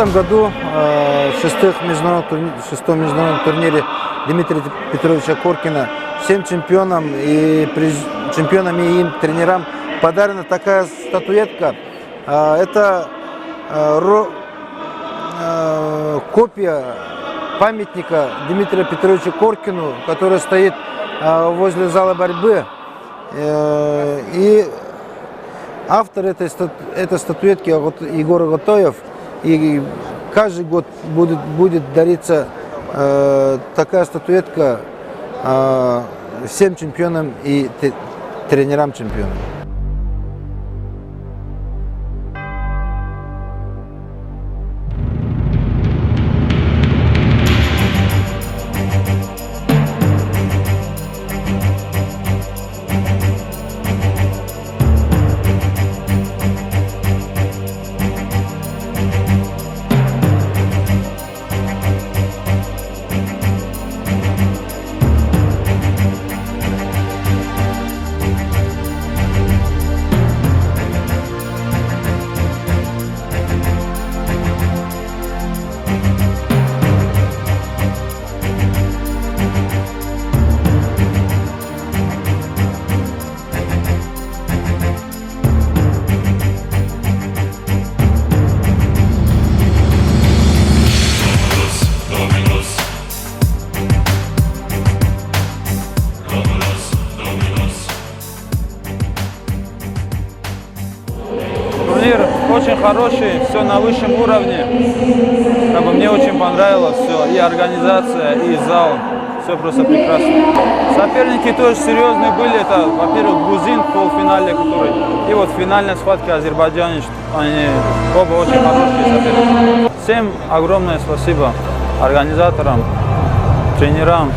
этом году в шестом международном турнире Дмитрия Петровича Коркина всем чемпионам и им тренерам подарена такая статуэтка. Это копия памятника Дмитрию Петровичу Коркину, который стоит возле зала борьбы. И автор этой статуэтки Егор Готоев. И каждый год будет дариться такая статуэтка всем чемпионам и тренерам чемпионов. Турнир очень хороший, все на высшем уровне. Мне очень понравилось все, и организация, и зал, все просто прекрасно. Соперники тоже серьезные были. Это, во-первых, грузин в полуфинале, который, и вот финальная схватка азербайджанец, они оба очень хорошие соперники. Всем огромное спасибо организаторам, тренерам.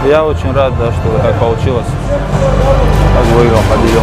Я очень рад, да, что так получилось, как выиграл, победил.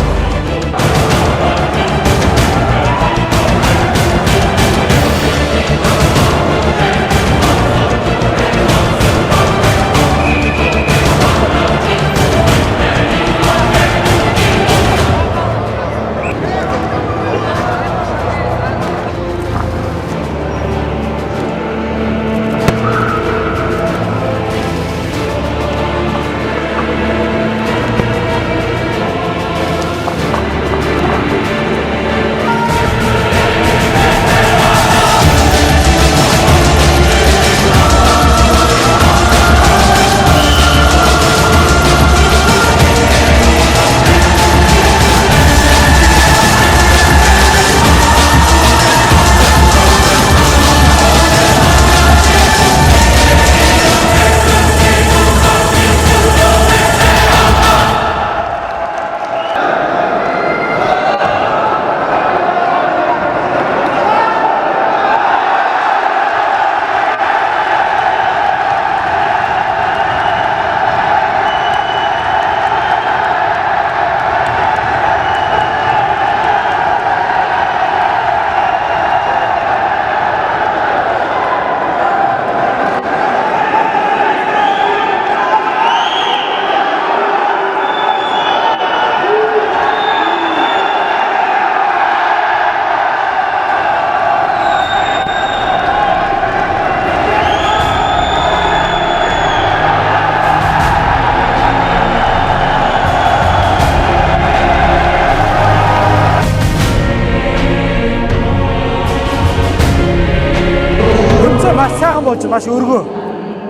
Маш өргөө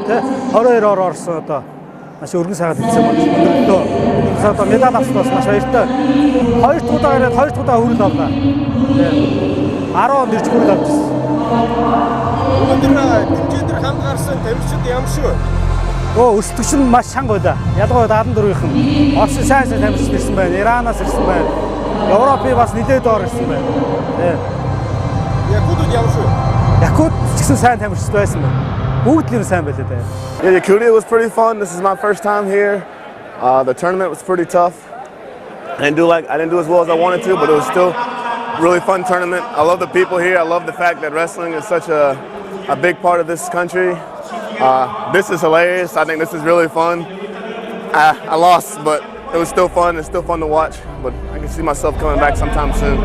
тий 22-оор орсон одоо маш өргөн сайхан тэмцээн болж өнөөдөр одоо медаль авсан бас маш баяртай. Хоёр дахь удаа ирээд хоёр дахь удаа хүрэл авлаа. Тий 10 нэрч хүрэл авчихсан. Өнөөдөр тэмцээнд хамт гарсан тамирчид ямар шүү? Өсөлтөгч нь маш чанга байлаа. Ялангуяа 14-ийнхэн Оросын сайн тамирчид ирсэн байна. Иранаас ирсэн байна. Европын бас нэлээд доор ирсэн байна. Тий. Якутууд ямар шүү? Якут ч гэсэн сайн тамирчид байсан байна. Бүгд л сайн байлаа дээ. Yeah, Yakutia was pretty fun. This is my first time here. The tournament was pretty tough. I didn't do as well as I wanted to, but it was still a really fun tournament. I love the people here. I love the fact that wrestling is such a big part of this country. This is hilarious. I think this is really fun. I lost, but it was still fun. It's still fun to watch, but I can see myself coming back sometime soon.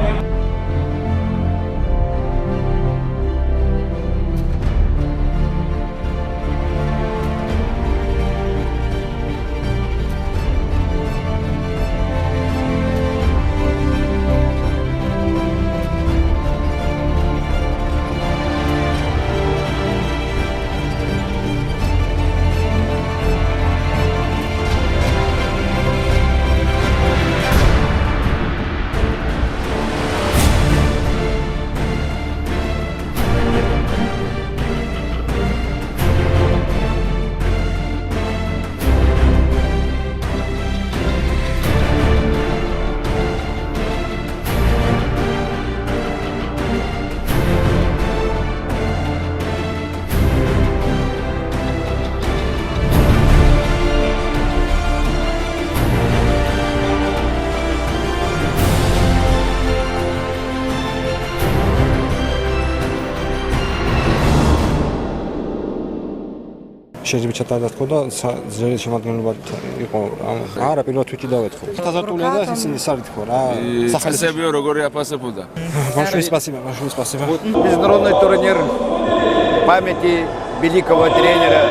შეიძლება ჩატარდათქო და ძველი შემადგენლობად იყო არა პირველად თვითი დავეთქო тазартулია და ისინი სარითქო რა სახელმწიფო როგორი აფასებოდა большое спасибо Международный турнир памяти великого тренера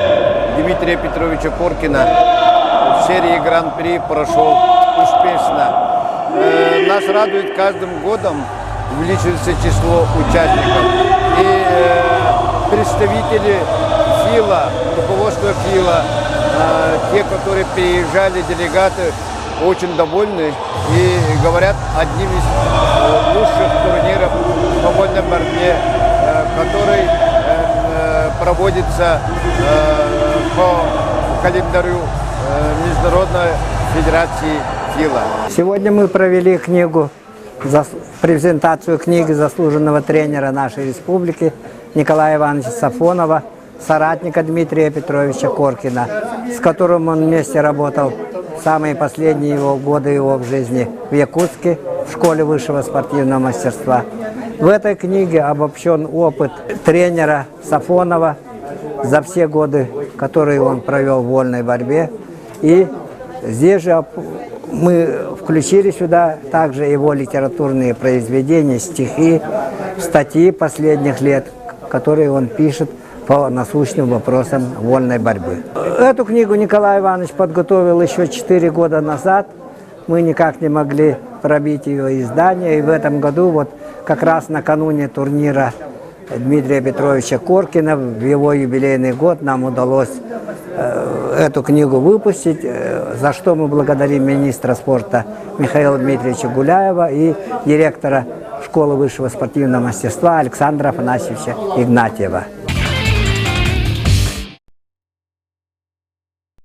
Дмитрия Петровича Коркина в серии Гран-при прошел успешно. Нас радует каждым годом увеличивается число участников. И представители ФИЛа, руководство ФИЛа, те, которые приезжали, делегаты, очень довольны и говорят, одним из лучших турниров в свободной борьбе, который проводится по календарю Международной Федерации ФИЛа. Сегодня мы провели презентацию книги заслуженного тренера нашей республики Николая Ивановича Сафонова, соратника Дмитрия Петровича Коркина, с которым он вместе работал самые последние годы его в жизни в Якутске, в школе высшего спортивного мастерства. В этой книге обобщен опыт тренера Сафонова за все годы, которые он провел в вольной борьбе. И здесь же мы включили сюда также его литературные произведения, стихи, статьи последних лет, которые он пишет по насущным вопросам вольной борьбы. Эту книгу Николай Иванович подготовил еще 4 года назад. Мы никак не могли пробить ее издание. И в этом году, вот как раз накануне турнира Дмитрия Петровича Коркина, в его юбилейный год, нам удалось эту книгу выпустить, за что мы благодарим министра спорта Михаила Дмитриевича Гуляева и директора школы высшего спортивного мастерства Александра Афанасьевича Игнатьева.